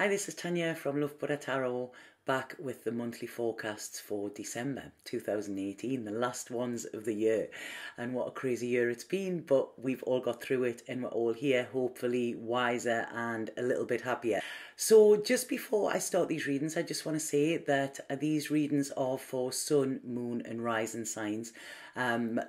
Hi, this is Tanya from Love Buddha Tarot, back with the monthly forecasts for December 2018, the last ones of the year. And what a crazy year it's been, but we've all got through it and we're all here, hopefully wiser and a little bit happier. So just before I start these readings, I just want to say that these readings are for sun, moon and rising signs.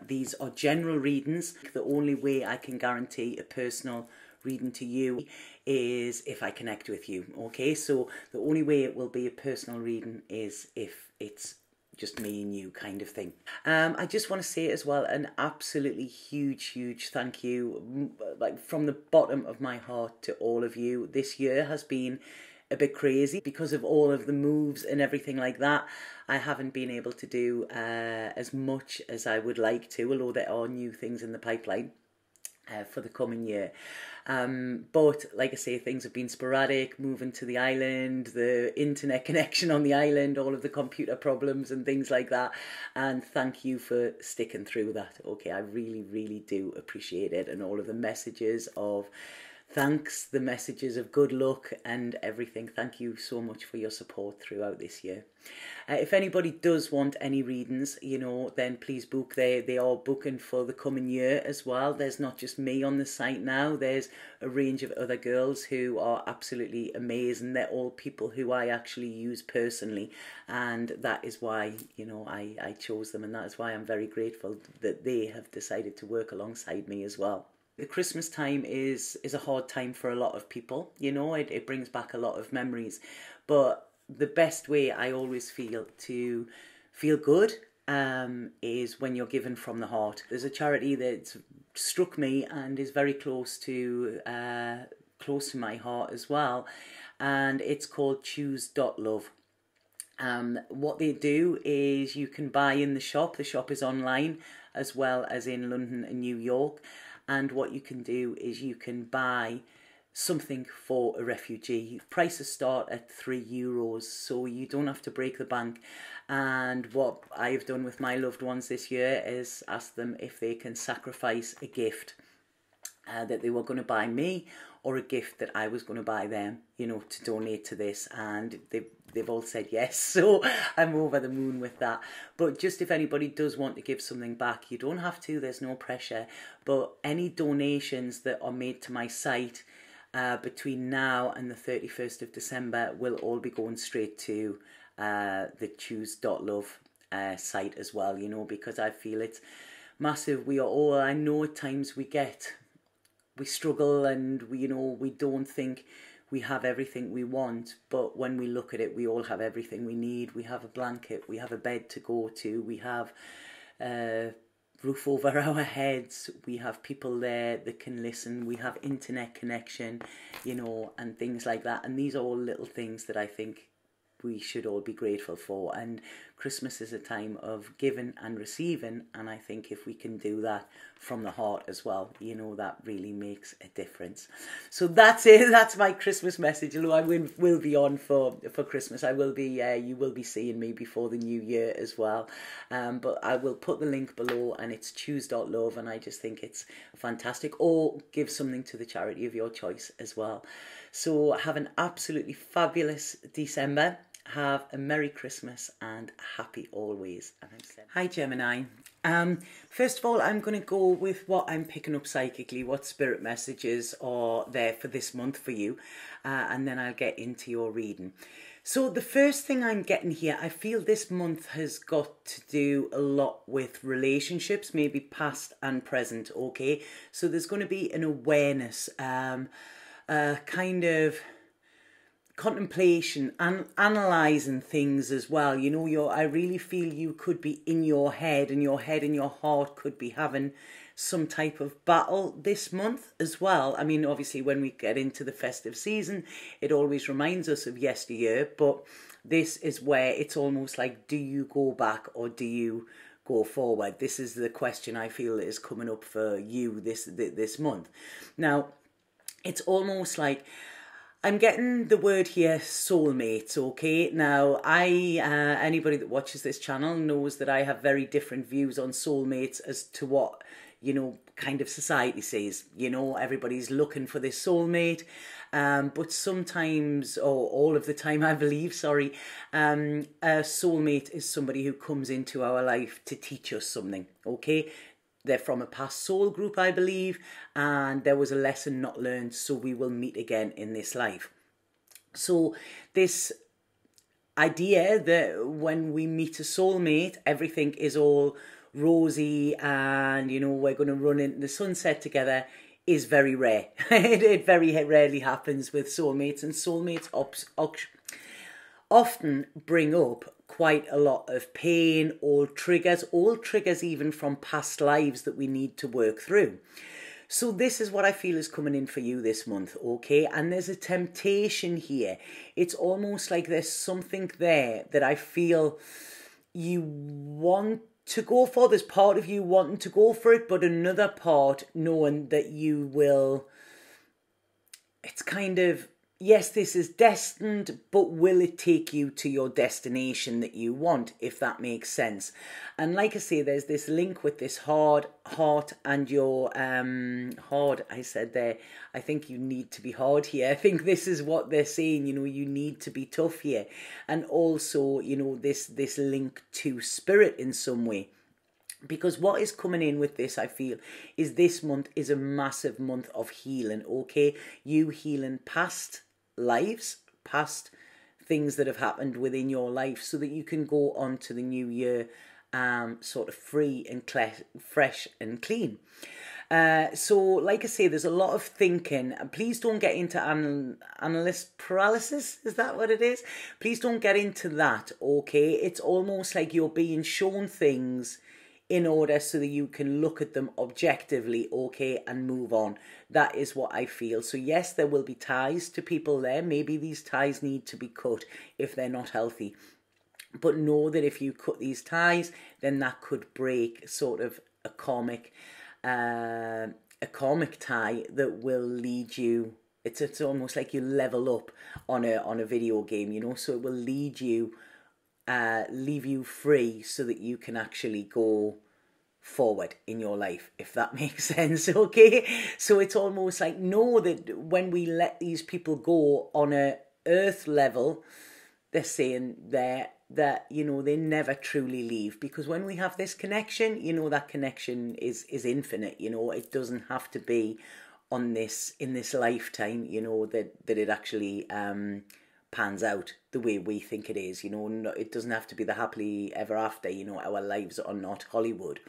These are general readings. The only way I can guarantee a personal reading to you is if I connect with you. Okay, so the only way it will be a personal reading is if it's just me and you kind of thing. I just want to say as well an absolutely huge thank you, like from the bottom of my heart, to all of you. This year has been a bit crazy because of all of the moves and everything like that. I haven't been able to do as much as I would like to, although there are new things in the pipeline for the coming year. But like I say, things have been sporadic, moving to the island, the internet connection on the island, all of the computer problems and things like that. And thank you for sticking through that. Okay, I really do appreciate it, and all of the messages of thanks, the messages of good luck and everything. Thank you so much for your support throughout this year. If anybody does want any readings, you know, then please book. They are booking for the coming year as well. There's not just me on the site now. There's a range of other girls who are absolutely amazing. They're all people who I actually use personally, and that is why, you know, I chose them, and that is why I'm very grateful that they have decided to work alongside me as well. The Christmas time is a hard time for a lot of people, you know, it brings back a lot of memories, but the best way I always feel to feel good is when you're given from the heart. There's a charity that struck me and is very close to my heart as well, and it's called choose.love. What they do is you can buy in the shop is online as well as in London and New York. And what you can do is you can buy something for a refugee. Prices start at €3, so you don't have to break the bank. And what I've done with my loved ones this year is ask them if they can sacrifice a gift that they were going to buy me, or a gift that I was going to buy them, you know, to donate to this, and they've all said yes, so I'm over the moon with that. But just if anybody does want to give something back, you don't have to, there's no pressure, but any donations that are made to my site between now and the 31st of December will all be going straight to the choose.love site as well, you know, because I feel it's massive. We are all, I know at times we struggle and we don't think we have everything we want, but when we look at it, we all have everything we need. We have a blanket, we have a bed to go to, we have a roof over our heads, we have people there that can listen, we have internet connection, you know, and things like that. And these are all little things that I think we should all be grateful for. And Christmas is a time of giving and receiving, and I think if we can do that from the heart as well, you know, that really makes a difference. So that's it, that's my Christmas message. Although I will be on for Christmas, I will be you will be seeing me before the new year as well, but I will put the link below, and it's choose.love, and I just think it's fantastic. Or give something to the charity of your choice as well. So have an absolutely fabulous December. Have a Merry Christmas and happy always. Hi Gemini. First of all, I'm going to go with what I'm picking up psychically, what spirit messages are there for this month for you, and then I'll get into your reading. So the first thing I'm getting here, I feel this month has got to do a lot with relationships, maybe past and present, okay? So there's going to be an awareness, kind of contemplation and analysing things as well. You know, I really feel you could be in your head, and your head and your heart could be having some type of battle this month as well. I mean, obviously when we get into the festive season, it always reminds us of yesteryear, but this is where it's almost like, do you go back or do you go forward? This is the question I feel is coming up for you this month. Now, it's almost like I'm getting the word here, soulmates, okay? Now, anybody that watches this channel knows that I have very different views on soulmates as to what kind of society says. Everybody's looking for this soulmate. But sometimes, or all of the time, I believe, a soulmate is somebody who comes into our life to teach us something, okay? They're from a past soul group, I believe, and there was a lesson not learned, so we will meet again in this life. So this idea that when we meet a soulmate, everything is all rosy and, we're going to run into the sunset together is very rare. It very rarely happens with soulmates, and soulmates often bring up quite a lot of pain, old triggers even from past lives that we need to work through. So this is what I feel is coming in for you this month, okay? And there's a temptation here. It's almost like there's something there that I feel you want to go for. There's part of you wanting to go for it, but another part knowing that you will... It's kind of, yes, this is destined, but will it take you to your destination that you want, if that makes sense? And like I say, there's this link with this heart and your hard, I said there, I think you need to be hard here. I think this is what they're saying, you need to be tough here. And also, this link to spirit in some way. Because what is coming in with this, I feel, is this month is a massive month of healing, okay? You healing past lives, past things that have happened within your life, so that you can go on to the new year sort of free and fresh and clean. So like I say, there's a lot of thinking. Please don't get into analyst paralysis. Is that what it is? Please don't get into that, okay? It's almost like you're being shown things in order so that you can look at them objectively, okay, and move on. That is what I feel. So yes, there will be ties to people there. Maybe these ties need to be cut if they're not healthy. But know that if you cut these ties, then that could break sort of a karmic tie that will lead you. It's almost like you level up on a video game, so it will lead you, leave you free so that you can actually go forward in your life, if that makes sense, okay? So it's almost like, know that when we let these people go on a earth level, they're saying that they never truly leave, because when we have this connection, that connection is infinite. It doesn't have to be in this lifetime, that it actually pans out the way we think it is. It doesn't have to be the happily ever after. Our lives are not Hollywood.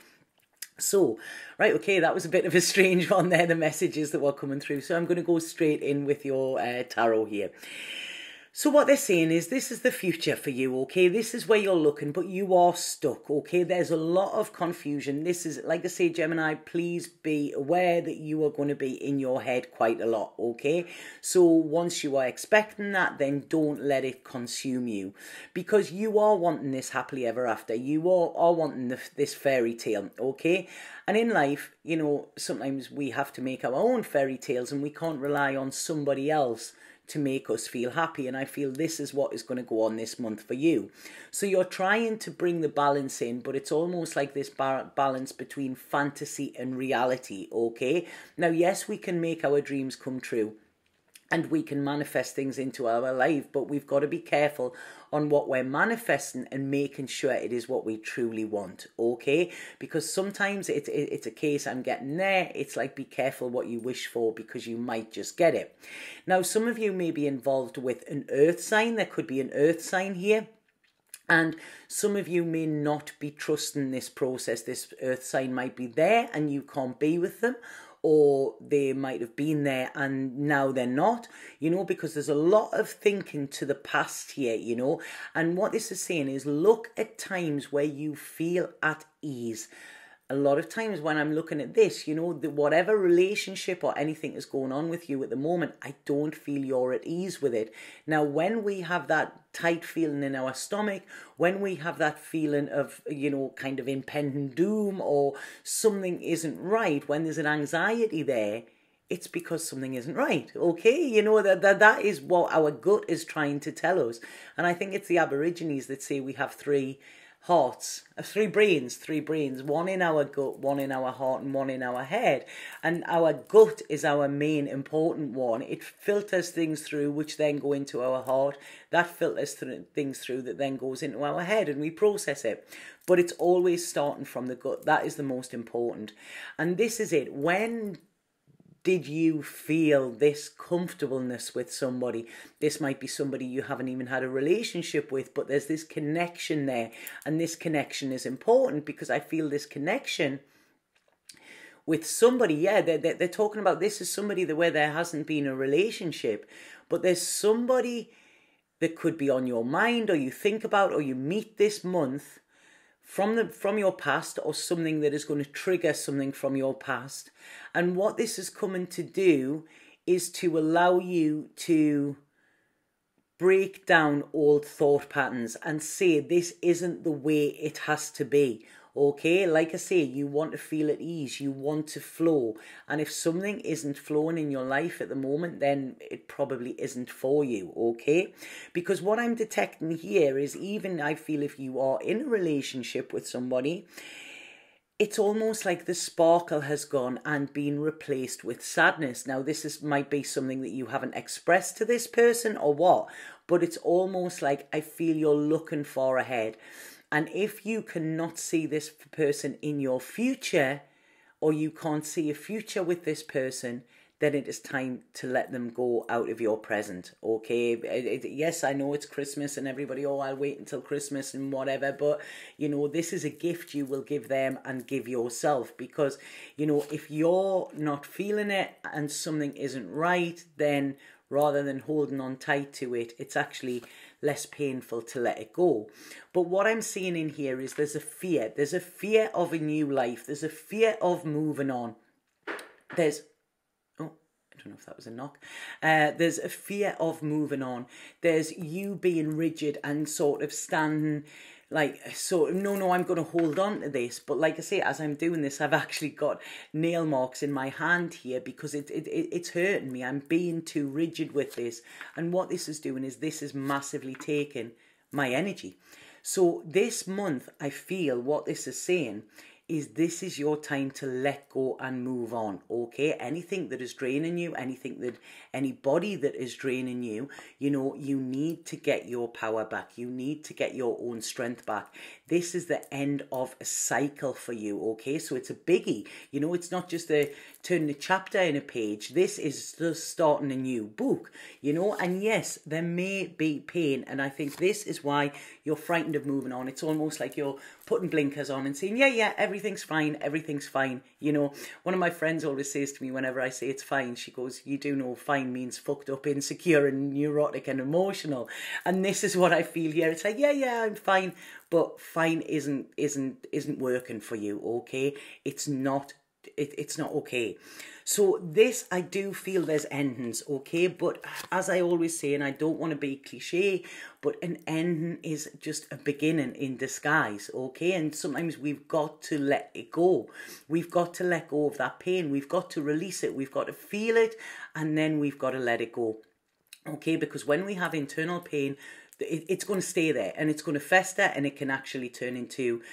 So, right, okay, that was a bit of a strange one there, the messages that were coming through. So I'm going to go straight in with your tarot here. So what they're saying is, this is the future for you, okay? This is where you're looking, but you are stuck, okay? There's a lot of confusion. This is, like I say, Gemini, please be aware that you are going to be in your head quite a lot, okay? So once you are expecting that, then don't let it consume you, because you are wanting this happily ever after. You are wanting this fairy tale, okay? And in life, sometimes we have to make our own fairy tales, and we can't rely on somebody else to make us feel happy. And I feel this is what is going to go on this month for you. So you're trying to bring the balance in, but it's almost like this balance between fantasy and reality, okay? Now, yes, we can make our dreams come true, and we can manifest things into our life, but we've got to be careful on what we're manifesting and making sure it is what we truly want, okay? Because sometimes it's a case, I'm getting there. It's like, be careful what you wish for, because you might just get it. Now, some of you may be involved with an earth sign. There could be an earth sign here. And some of you may not be trusting this process. This earth sign might be there and you can't be with them, or they might have been there and now they're not, because there's a lot of thinking to the past here, And what this is saying is, look at times where you feel at ease. A lot of times when I'm looking at this, whatever relationship or anything is going on with you at the moment, I don't feel you're at ease with it. Now, when we have that tight feeling in our stomach, when we have that feeling of, kind of impending doom, or something isn't right, when there's an anxiety there, it's because something isn't right, okay? That is what our gut is trying to tell us. And I think it's the Aborigines that say we have three hearts, three brains, one in our gut, one in our heart, and one in our head. And our gut is our main important one. It filters things through which then go into our heart. That filters things through that then goes into our head, and we process it. But it's always starting from the gut. That is the most important. And this is it. When did you feel this comfortableness with somebody? This might be somebody you haven't even had a relationship with, but there's this connection there. And this connection is important because I feel this connection with somebody, yeah, they're talking about this as somebody where there hasn't been a relationship, but there's somebody that could be on your mind, or you think about, or you meet this month from your past, or something that is going to trigger something from your past. And what this is coming to do is to allow you to break down old thought patterns and say this isn't the way it has to be. Okay, like I say, you want to feel at ease, you want to flow. And if something isn't flowing in your life at the moment, then it probably isn't for you, okay? Because what I'm detecting here is, even I feel if you are in a relationship with somebody, it's almost like the sparkle has gone and been replaced with sadness. Now, might be something that you haven't expressed to this person or what, but it's almost like I feel you're looking far ahead. And if you cannot see this person in your future, or you can't see a future with this person, then it is time to let them go out of your present, okay? Yes, I know it's Christmas and everybody, oh, I'll wait until Christmas and whatever, but, you know, this is a gift you will give them and give yourself, because, you know, if you're not feeling it and something isn't right, then rather than holding on tight to it, it's actually less painful to let it go. But what I'm seeing in here is there's a fear of a new life, there's a fear of moving on. I don't know if that was a knock. There's a fear of moving on. There's you being rigid and sort of standing like, so no, I'm going to hold on to this. But like I say, as I'm doing this, I've actually got nail marks in my hand here because it's hurting me. I'm being too rigid with this. And what this is doing is this is massively taking my energy. So this month, I feel what this is saying is this is your time to let go and move on, okay? Anything that is draining you, anybody that is draining you, you know, you need to get your power back. You need to get your own strength back. This is the end of a cycle for you, okay? So it's a biggie. You know, it's not just turning a chapter in a page. This is just starting a new book, you know? And yes, there may be pain. And I think this is why you're frightened of moving on. It's almost like you're putting blinkers on and saying, yeah, everything's fine, you know. One of my friends always says to me whenever I say it's fine, she goes, you do know fine means fucked up, insecure and neurotic and emotional. And this is what I feel here. It's like, yeah, I'm fine, but fine isn't working for you, okay? It's not okay. So this, I do feel there's endings, okay? But as I always say, and I don't want to be cliche, but an ending is just a beginning in disguise, okay? And sometimes we've got to let it go. We've got to let go of that pain. We've got to release it. We've got to feel it, and then we've got to let it go, okay? Because when we have internal pain, it's going to stay there and it's going to fester, and it can actually turn into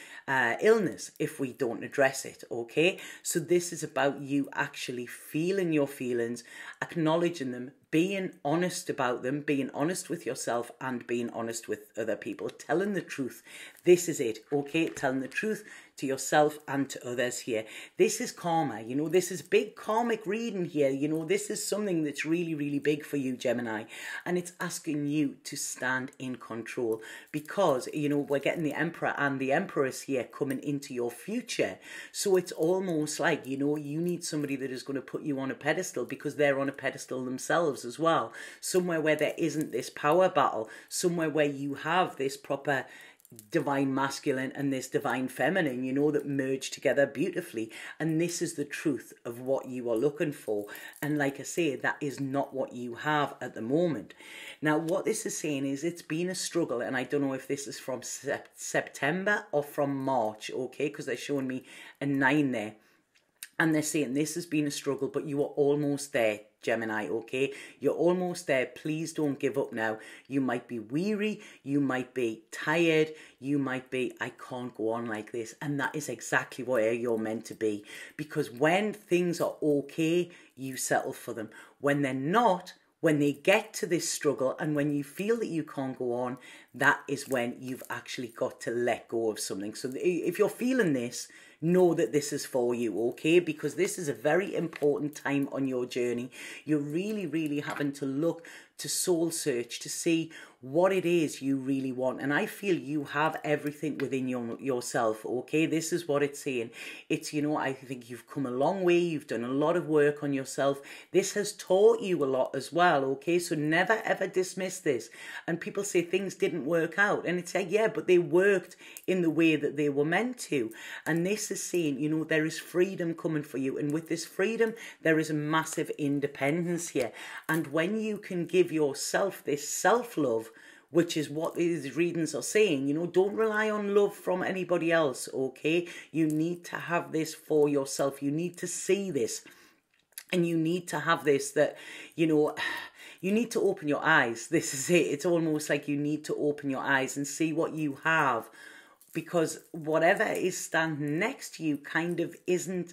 illness if we don't address it, okay? So this is about you actually feeling your feelings, acknowledging them, being honest about them, being honest with yourself and being honest with other people, telling the truth. This is it, okay? Telling the truth to yourself and to others here. This is karma, you know, this is big karmic reading here, you know, this is something that's really, really big for you, Gemini, and it's asking you to stand in control, because, you know, we're getting the Emperor and the Empress here coming into your future. So it's almost like, you know, you need somebody that is going to put you on a pedestal, because they're on a pedestal themselves as well. Somewhere where there isn't this power battle, somewhere where you have this proper divine masculine and this divine feminine, you know, that merge together beautifully. And this is the truth of what you are looking for. And like I say, that is not what you have at the moment. Now, what this is saying is it's been a struggle, and I don't know if this is from September or from March, okay, because they're showing me a 9 there. And they're saying this has been a struggle, but you are almost there, Gemini, okay? You're almost there. Please don't give up now. You might be weary. You might be tired. You might be, I can't go on like this. And that is exactly where you're meant to be. Because when things are okay, you settle for them. When they're not, when they get to this struggle and when you feel that you can't go on, that is when you've actually got to let go of something. So if you're feeling this, know that this is for you, okay? Because this is a very important time on your journey. You're really, really having to look to soul search to see what it is you really want. And I feel you have everything within yourself, okay? This is what it's saying. It's, you know, I think you've come a long way. You've done a lot of work on yourself. This has taught you a lot as well, okay? So never, ever dismiss this. And people say things didn't work out. And it's like, yeah, but they worked in the way that they were meant to. And this is saying, you know, there is freedom coming for you. And with this freedom, there is a massive independence here. And when you can give yourself this self-love, which is what these readings are saying, you know, don't rely on love from anybody else, okay? You need to have this for yourself. You need to see this. And you need to have this that, you know, you need to open your eyes. This is it. It's almost like you need to open your eyes and see what you have. Because whatever is standing next to you kind of isn't,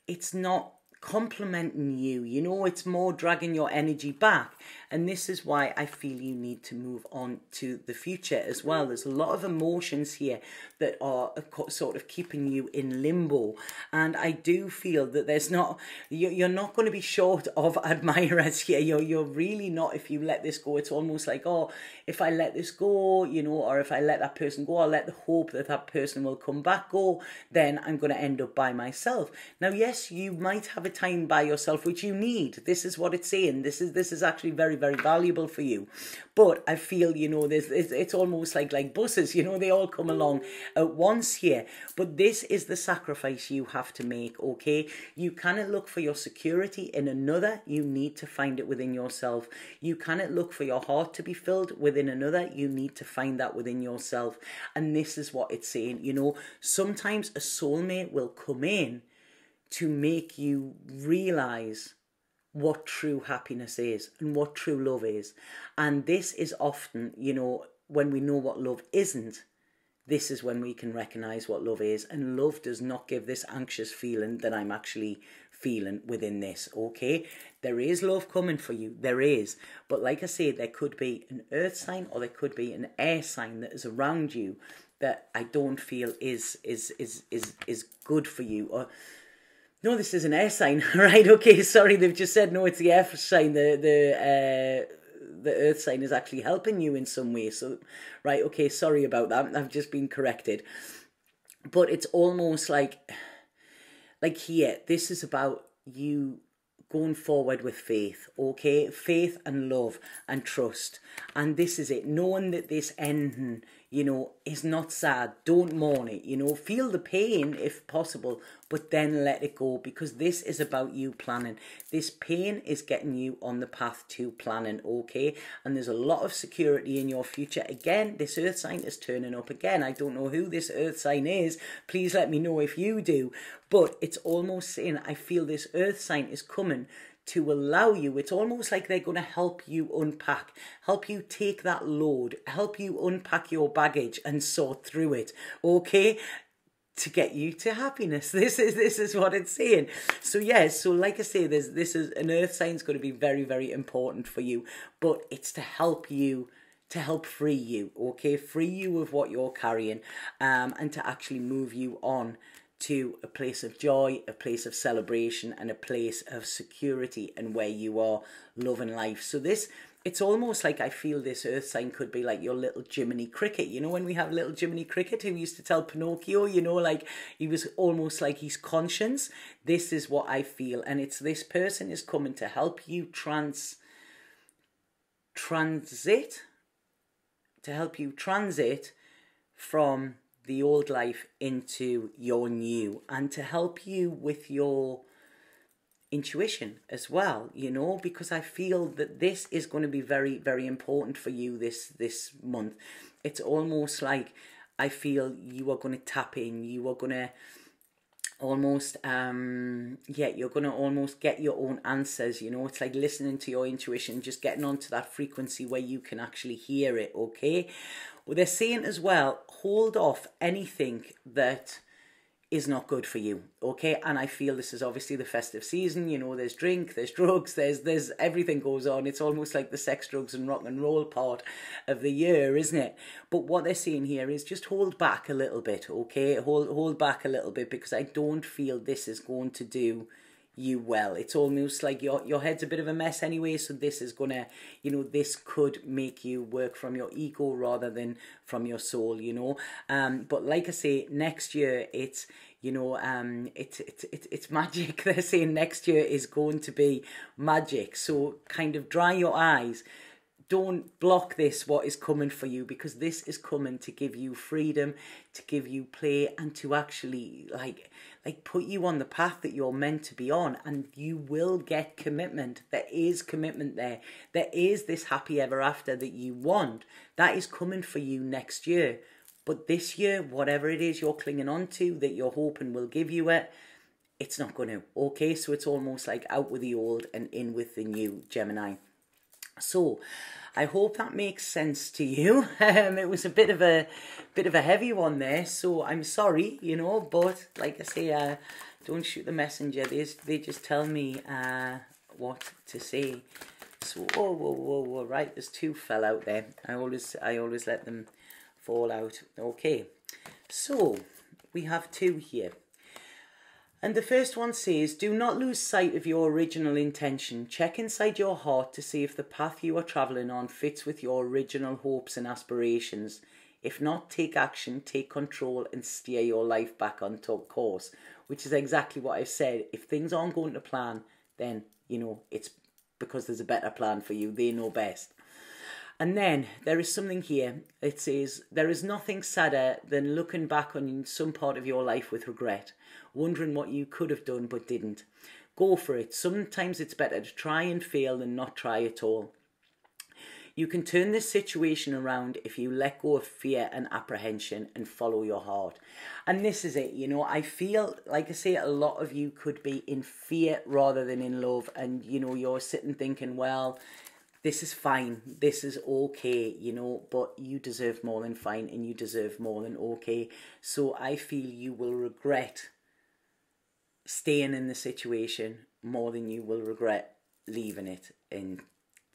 it's not complimenting you, you know, it's more dragging your energy back. And this is why I feel you need to move on to the future as well. There's a lot of emotions here that are sort of keeping you in limbo. And I do feel that there's not, you're not going to be short of admirers here. You're really not if you let this go. It's almost like, oh, if I let this go, you know, or if I let that person go, I'll let the hope that that person will come back go, then I'm going to end up by myself. Now, yes, you might have a time by yourself, which you need. This is what it's saying. This is actually very, very valuable for you. But I feel, you know, it's almost like buses, you know, they all come along at once here. But this is the sacrifice you have to make, okay? You cannot look for your security in another. You need to find it within yourself. You cannot look for your heart to be filled within another. You need to find that within yourself. And this is what it's saying, you know, sometimes a soulmate will come in to make you realize what true happiness is and what true love is. And this is often, you know, when we know what love isn't, this is when we can recognize what love is. And love does not give this anxious feeling that I'm actually feeling within this, okay? There is love coming for you, there is. But like I say, there could be an earth sign or there could be an air sign that is around you that I don't feel is good for you. Or no, this is an air sign, right? Okay, sorry, they've just said, no, it's the air sign. The earth sign is actually helping you in some way. So, right, okay, sorry about that. I've just been corrected. But it's almost like here, this is about you going forward with faith, okay? Faith and love and trust. And this is it, knowing that this ending, you know, is not sad. Don't mourn it, you know, feel the pain if possible, but then let it go, because this is about you planning. This pain is getting you on the path to planning, okay? And there's a lot of security in your future. Again, this earth sign is turning up again. I don't know who this earth sign is. Please let me know if you do. But it's almost saying, I feel this earth sign is coming to allow you. It's almost like they're going to help you unpack, help you take that load, help you unpack your baggage and sort through it, okay? To get you to happiness. This is what it's saying. So yes, so like I say, this is an earth sign is going to be very, very important for you, but it's to help you, to help free you, okay? Free you of what you're carrying, and to actually move you on to a place of joy, a place of celebration, and a place of security, and where you are loving life. So this, it's almost like I feel this earth sign could be like your little GEMINI cricket. You know, when we have little GEMINI cricket who used to tell Pinocchio, you know, like he was almost like his conscience. This is what I feel. And it's this person is coming to help you transit, to help you transit from the old life into your new, and to help you with your intuition as well, you know, because I feel that this is going to be very, very important for you this month. It's almost like I feel you are going to tap in, you are going to almost yeah, you're going to almost get your own answers, you know. It's like listening to your intuition, just getting onto that frequency where you can actually hear it. Okay, well, they're saying as well, hold off anything that is not good for you. Okay, and I feel this is obviously the festive season, you know. There's drink, there's drugs, there's everything goes on. It's almost like the sex, drugs and rock and roll part of the year, isn't it? But what they're saying here is just hold back a little bit. Okay, hold back a little bit, because I don't feel this is going to do you well. It's almost like your head's a bit of a mess anyway, so this is gonna, you know, this could make you work from your ego rather than from your soul, you know. But like I say, next year it's, you know, it's magic. They're saying next year is going to be magic, so kind of dry your eyes. Don't block this, what is coming for you, because this is coming to give you freedom, to give you play, and to actually like put you on the path that you're meant to be on. And you will get commitment. There is commitment there. There is this happy ever after that you want. That is coming for you next year. But this year, whatever it is you're clinging on to, that you're hoping will give you it, it's not going to. Okay, so it's almost like out with the old and in with the new, Gemini. So I hope that makes sense to you. It was a bit of a heavy one there, so I'm sorry, you know, but like I say, don't shoot the messenger. They just tell me what to say. So whoa, right, there's two fell out there. I always let them fall out. Okay, so we have two here. And the first one says, do not lose sight of your original intention. Check inside your heart to see if the path you are travelling on fits with your original hopes and aspirations. If not, take action, take control, and steer your life back on course. Which is exactly what I've said. If things aren't going to plan, then, you know, it's because there's a better plan for you. They know best. And then there is something here. It says, there is nothing sadder than looking back on some part of your life with regret, wondering what you could have done but didn't. Go for it. Sometimes it's better to try and fail than not try at all. You can turn this situation around if you let go of fear and apprehension and follow your heart. And this is it, you know. I feel, like I say, a lot of you could be in fear rather than in love. And, you know, you're sitting thinking, well, this is fine, this is okay, you know, but you deserve more than fine and you deserve more than okay. So I feel you will regret staying in the situation more than you will regret leaving it in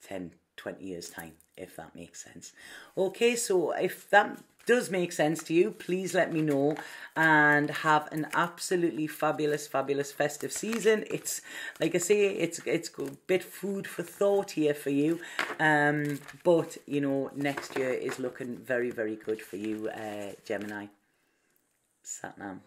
10, 20 years' time, if that makes sense. Okay, so if that does make sense to you, please let me know, and have an absolutely fabulous festive season. It's like I say, it's a bit food for thought here for you, but you know, next year is looking very good for you, Gemini. Satnam.